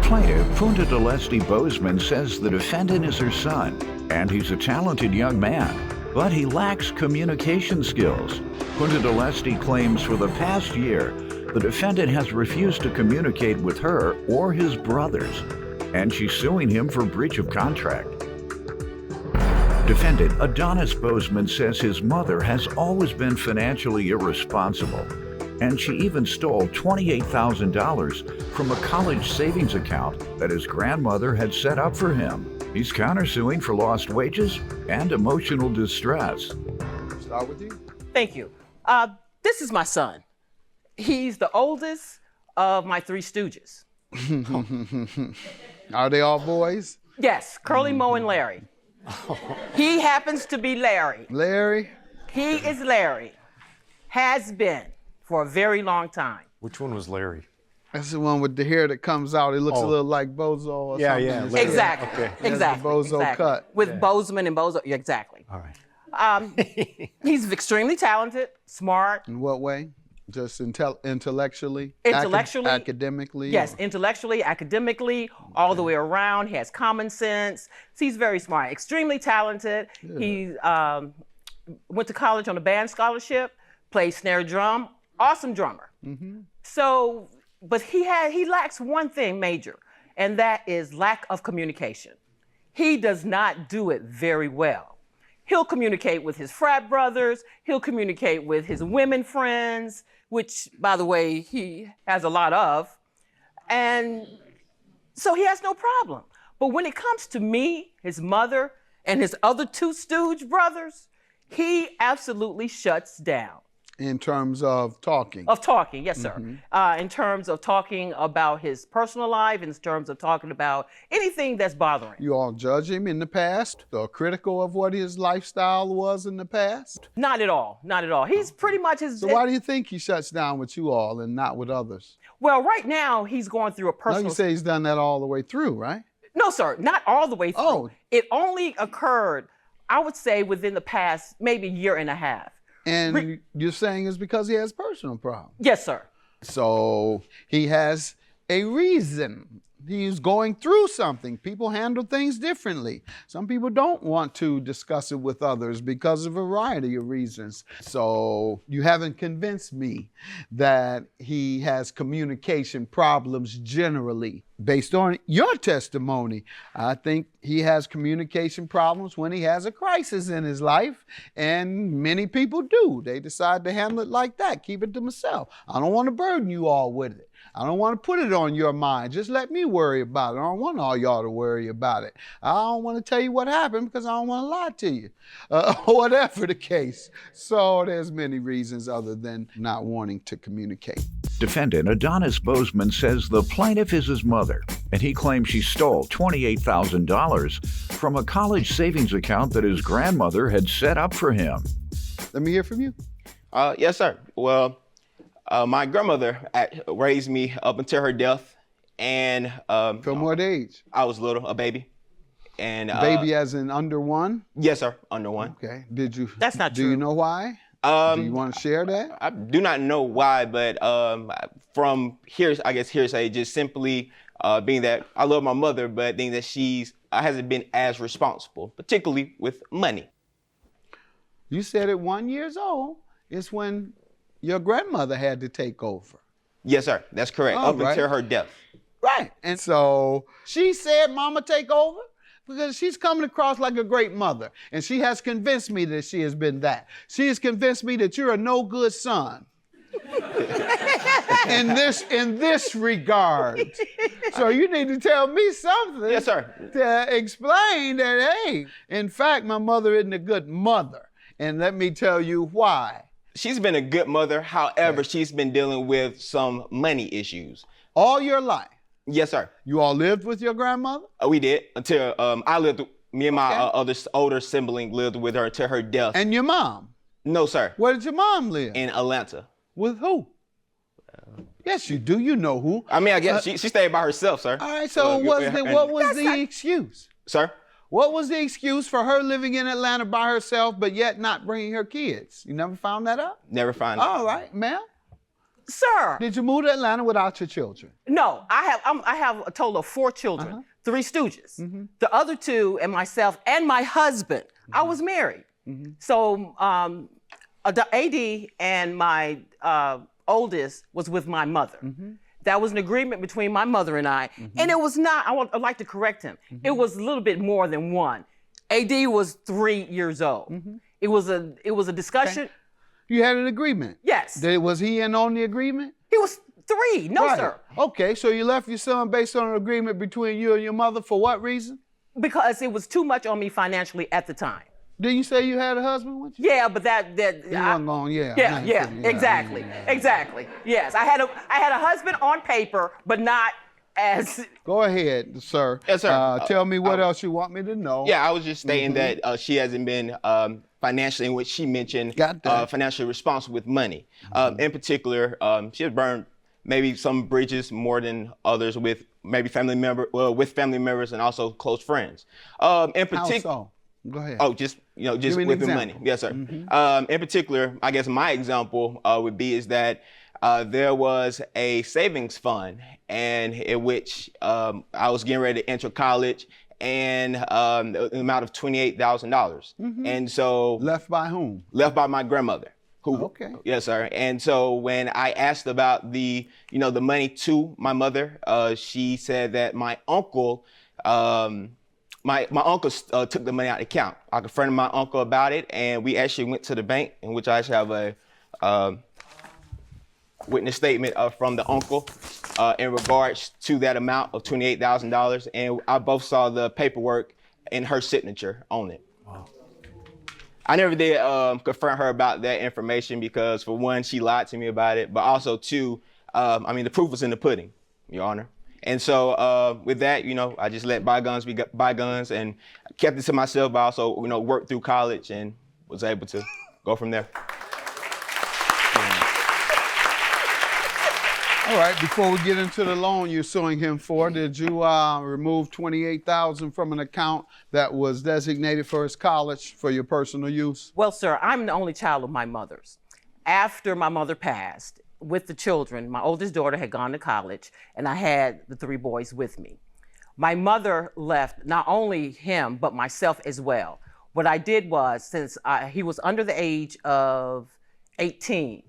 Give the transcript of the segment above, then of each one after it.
plaintiff, Punta Delesti Bozeman, says the defendant is her son, and he's a talented young man, but he lacks communication skills. Punta Delesti claims for the past year, the defendant has refused to communicate with her or his brothers, and she's suing him for breach of contract. Defendant Adonis Bozeman says his mother has always been financially irresponsible, and she even stole $28,000 from a college savings account that his grandmother had set up for him. He's countersuing for lost wages and emotional distress. Start with you. Thank you. This is my son. He's the oldest of my three stooges. Are they all boys? Yes, Curly, Moe, and Larry. He happens to be Larry. Larry? He is Larry. Has been for a very long time. Which one was Larry? That's the one with the hair that comes out. He looks a little like Bozo or something. Yeah. Exactly. Okay. Exactly. The Bozo exactly. cut. With Bozeman and Bozo. Yeah, exactly. All right. He's extremely talented, smart. In what way? Just intellectually? Intellectually. Academically? Yes, intellectually, academically, all the way around. He has common sense. So he's very smart, extremely talented. Yeah. He went to college on a band scholarship, played snare drum, awesome drummer. Mm-hmm. So, but he lacks one thing major, and that is lack of communication. He does not do it very well. He'll communicate with his frat brothers, he'll communicate with his women friends, which, by the way, he has a lot of. And so he has no problem. But when it comes to me, his mother, and his other two stooge brothers, he absolutely shuts down. In terms of talking? Of talking, yes, sir. Mm-hmm. In terms of talking about his personal life, in terms of talking about anything that's bothering. You all judge him in the past or critical of what his lifestyle was in the past? Not at all, not at all. He's pretty much his... So why do you think he shuts down with you all and not with others? Well, right now, he's going through a personal... No, you say he's done that all the way through, right? No, sir, not all the way through. Oh. It only occurred, I would say, within the past maybe year and a half. And you're saying it's because he has personal problems? Yes, sir. So he has a reason. He's going through something. People handle things differently. Some people don't want to discuss it with others because of a variety of reasons. So you haven't convinced me that he has communication problems generally. Based on your testimony, I think he has communication problems when he has a crisis in his life, and many people do. They decide to handle it like that, keep it to myself. I don't want to burden you all with it. I don't want to put it on your mind. Just let me worry about it. I don't want all y'all to worry about it. I don't want to tell you what happened because I don't want to lie to you, whatever the case. So there's many reasons other than not wanting to communicate. Defendant Adonis Bozeman says the plaintiff is his mother, and he claims she stole $28,000 from a college savings account that his grandmother had set up for him. Let me hear from you. Yes, sir. Well, my grandmother raised me up until her death, and from what age? I was little, a baby. And baby as in under one? Yes, sir, under one. Okay. Did you? That's not true. Do you know why? Do you want to share that? I do not know why, but from here, I guess hearsay, just simply being that I love my mother, but being that she hasn't been as responsible, particularly with money. You said at 1 year old, it's when your grandmother had to take over. Yes, sir. That's correct. Up until her death. Right. And so she said, Mama, take over, because she's coming across like a great mother. And she has convinced me that she has been that. She has convinced me that you're a no good son. in this regard. So you need to tell me something. Yes, sir. To explain that, hey, in fact, my mother isn't a good mother. And let me tell you why. She's been a good mother. However, she's been dealing with some money issues. All your life? Yes, sir. You all lived with your grandmother? We did until I lived. Me and my older sibling lived with her until her death. And your mom? No, sir. Where did your mom live? In Atlanta. With who? Yes, you do. You know who. I mean, I guess she stayed by herself, sir. All right. So what was the excuse? Sir? What was the excuse for her living in Atlanta by herself, but yet not bringing her kids? You never found that out? Never found out. All right, ma'am. Sir. Did you move to Atlanta without your children? No, I have a total of 4 children, 3 stooges. The other 2 and myself and my husband. I was married. So AD and my oldest was with my mother. That was an agreement between my mother and I. And it was not, I'd like to correct him. It was a little bit more than 1. AD was 3 years old. It was a discussion. Okay. You had an agreement? Yes. Was he in on the agreement? He was 3, no Right. sir. Okay, so you left your son based on an agreement between you and your mother for what reason? Because it was too much on me financially at the time. Did you say you had a husband with you? Yeah, but that You wasn't going, exactly. Yes, I had a husband on paper, but not as. Go ahead, sir. Yes, sir. Tell me what else you want me to know. Yeah, I was just stating that she hasn't been financially, in which she mentioned, financially responsible with money. In particular, she has burned maybe some bridges more than others with maybe family members and also close friends. In particular. How so? Go ahead. Oh, just with the money. Yes, sir. In particular, I guess my example would be is that there was a savings fund, and in which I was getting ready to enter college, and the amount of $28,000. And so left by whom? Left by my grandmother. Who? Okay. Yes, sir. And so when I asked about the money to my mother, she said that my uncle. My uncle took the money out of the account. I confronted my uncle about it, and we actually went to the bank, in which I actually have a witness statement from the uncle in regards to that amount of $28,000, and I both saw the paperwork and her signature on it. Wow. I never did confront her about that information because, for one, she lied to me about it, but also, 2, the proof was in the pudding, Your Honor. And so with that, I just let bygones be bygones and kept it to myself, but also, worked through college and was able to go from there. All right, before we get into the loan you're suing him for, did you remove $28,000 from an account that was designated for his college for your personal use? Well, sir, I'm the only child of my mother's. After my mother passed, with the children, my oldest daughter had gone to college, and I had the 3 boys with me. My mother left not only him, but myself as well. What I did was, since he was under the age of 18,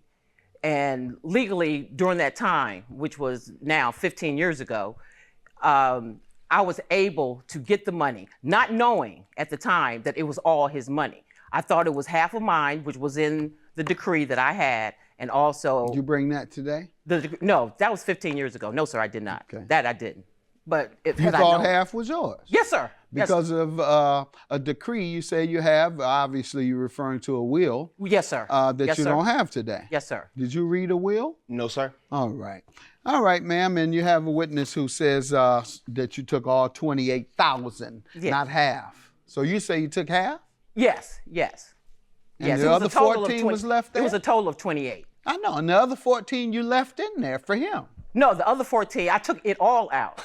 and legally during that time, which was now 15 years ago, I was able to get the money, not knowing at the time that it was all his money. I thought it was half of mine, which was in the decree that I had, and also. Did you bring that today? No, that was 15 years ago. No, sir, I did not. Okay. That I didn't. But if you thought half was yours? Yes, sir. Because of a decree you say you have, obviously you're referring to a will. Yes, sir. That you don't have today. Yes, sir. Did you read a will? No, sir. All right. All right, ma'am, and you have a witness who says that you took all $28,000, not half. So you say you took half? Yes. And the other 14 was left there? It was a total of 28. I know, and the other 14 you left in there for him. No, the other 14, I took it all out.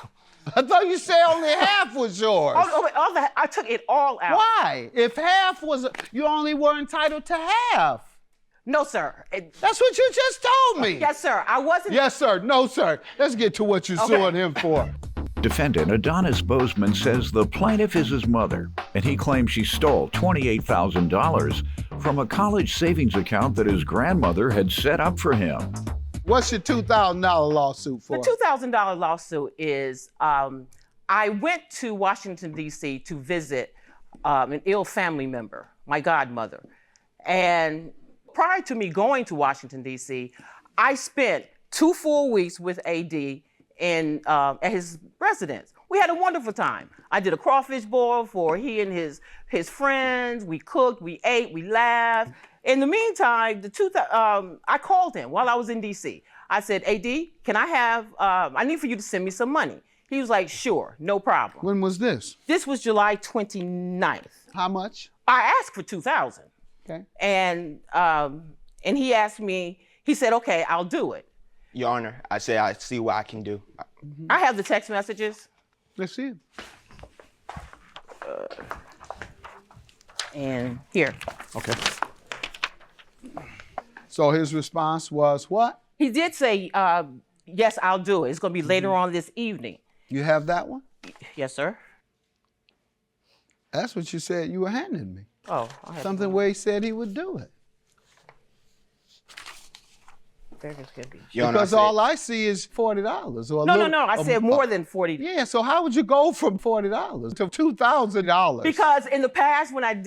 I thought you said only half was yours. I took it all out. Why? If half was, you only were entitled to half. No, sir. That's what you just told me. Yes, sir. I wasn't. Yes, sir. No, sir. Let's get to what you're suing him for. Defendant Adonis Bozeman says the plaintiff is his mother, and he claims she stole $28,000 from a college savings account that his grandmother had set up for him. What's your $2,000 lawsuit for? The $2,000 lawsuit is I went to Washington, D.C. to visit an ill family member, my godmother. And prior to me going to Washington, D.C., I spent 2 full weeks with AD at his residence. We had a wonderful time. I did a crawfish boil for he and his friends. We cooked, we ate, we laughed. In the meantime, I called him while I was in D.C. I said, AD, can I have, I need for you to send me some money. He was like, sure, no problem. When was this? This was July 29th. How much? I asked for $2,000. Okay. And he asked me, he said, okay, I'll do it. Your Honor, I said I see what I can do. I have the text messages. Let's see it. And here. Okay. So his response was what? He did say, yes, I'll do it. It's going to be later on this evening. You have that one? Yes, sir. That's what you said you were handing me. Oh, I have Something where he said he would do it. Your Honor, Because all I see is $40 or No. I said more than 40. Yeah, so how would you go from $40 to $2,000? Because in the past, when I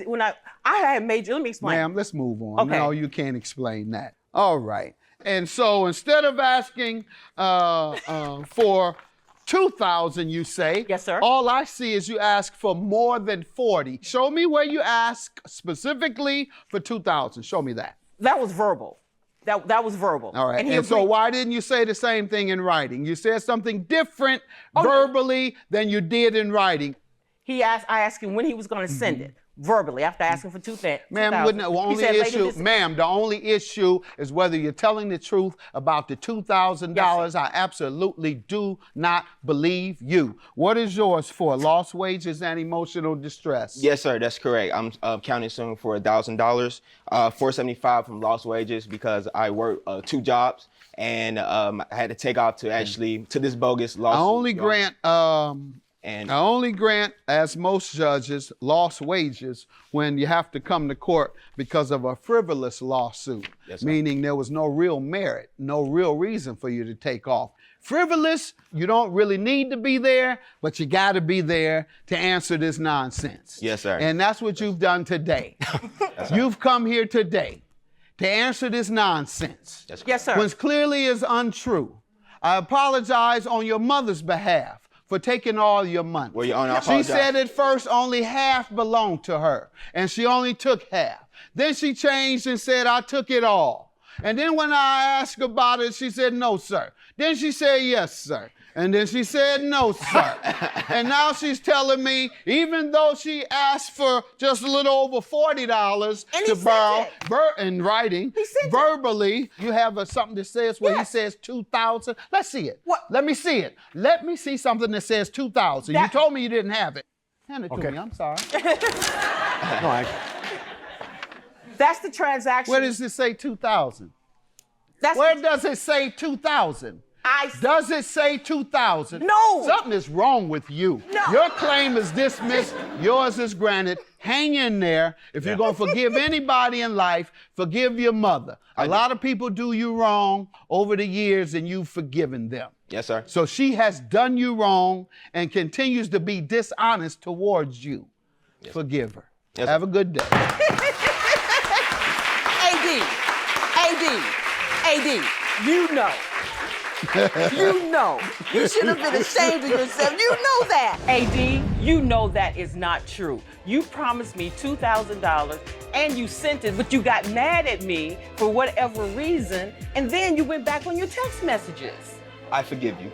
had major, let me explain. Ma'am, let's move on. Okay. No, you can't explain that. All right. And so instead of asking for $2,000, you say. Yes, sir. All I see is you ask for more than 40. Show me where you ask specifically for $2,000. Show me that. That was verbal. That was verbal. All right. he And so agreed. why didn't you say the same thing in writing? You said something different verbally than you did in writing. I asked him when he was going to send it verbally after asking for $2,000. Ma'am, the only issue is whether you're telling the truth about the $2,000. Yes, I absolutely do not believe you. What is yours for? Lost wages and emotional distress? Yes, sir, that's correct. I'm county suing for $1,000, $475 from lost wages because I work 2 jobs and I had to take off to to this bogus lawsuit. I only grant, as most judges, lost wages when you have to come to court because of a frivolous lawsuit, Yes, sir. meaning there was no real merit, no real reason for you to take off. Frivolous, you don't really need to be there, but you got to be there to answer this nonsense. Yes, sir. And that's what you've done today. You've come here today to answer this nonsense. Yes, sir. Which clearly is untrue. I apologize on your mother's behalf for taking all your money. Well, Your Honor, I She apologize. said at first only half belonged to her, and she only took half. Then she changed and said, I took it all. And then when I asked about it, she said, no, sir. Then she said, yes, sir. And then she said, no, sir. And now she's telling me, even though she asked for just a little over $40 And to he borrow sent in writing, He sent it. verbally, you have something that says where Yes. he says 2,000. Let's see it. What? Let me see it. Let me see something that says 2,000. You That- told me you didn't have it. Hand it to Okay. me. I'm sorry. No, That's the transaction. Where does it say 2,000? That's Where does it say 2,000? Does it say 2,000? No. Something is wrong with you. No. Your claim is dismissed. Yours is granted. Hang in there. If you're going to forgive anybody in life, forgive your mother. A lot of people do you wrong over the years and you've forgiven them. Yes, sir. So she has done you wrong and continues to be dishonest towards you. Yes. Forgive her. Yes, Have a good day. AD, you know. You know. You should have been ashamed of yourself. You know that. AD, you know that is not true. You promised me $2,000 and you sent it, but you got mad at me for whatever reason, and then you went back on your text messages. I forgive you.